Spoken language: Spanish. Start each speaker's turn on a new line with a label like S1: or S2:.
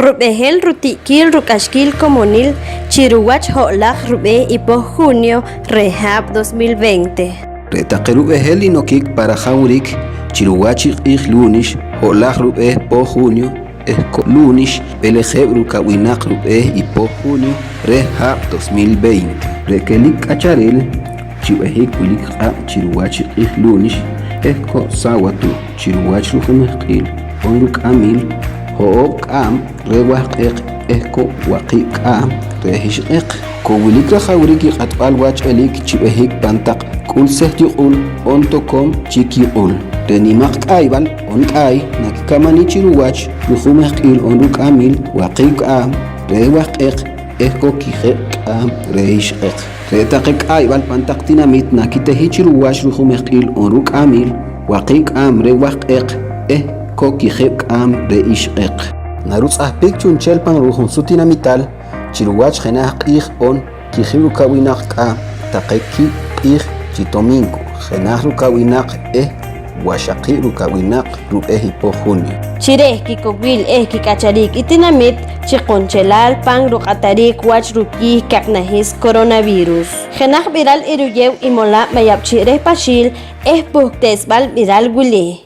S1: Rubehel rutikil rukashkil comunil chiruwach ho'laj rube ipo junio rehab 2020.
S2: Retaqe rubehel inokik para jaurik chiruwachi lunis ho'laj rube po junio esco lunis pelejeb rukawinaq rube ipo junio rehab 2020. Rekelik acharel chiwehik wilik chiruwachi lunis esco sawatu chiruwach rujumejqil onruk amil ho'ok am rewahqeq esco waqiq am rehishqeq kowilik rajawrik iqatb'al wach elik chib'ejik pantaq k'ul sejtiq'ul ontokom chikiq'ul renimaq k'ayb'al onk'ay nakikamani chiruwach rujumejq'il onruk amil waqiq am rewahqeq esco kijeq am rehishqeq retaqe k'ayb'al pantaq tinamit nakiteji chiruwach rujumejq'il onruk amil waqiq am rewahqeq kokijeb am reishqeq narutz ahpik chunchelpan rujun sutinamital chiruwach jenaj q'ij on kijib rukawinaq k'am taqeki q'ij chitominko jenaj rukawinaq washaqi rukawinaq rub'ej ipo junio
S1: Chirej kikowil kikacharik itinamit chiqonchelal pan ruq'atarik wach rukij kaknajis coronavirus jenaj viral iruyew imola mayapchirej pashil puhtesb'al viral wili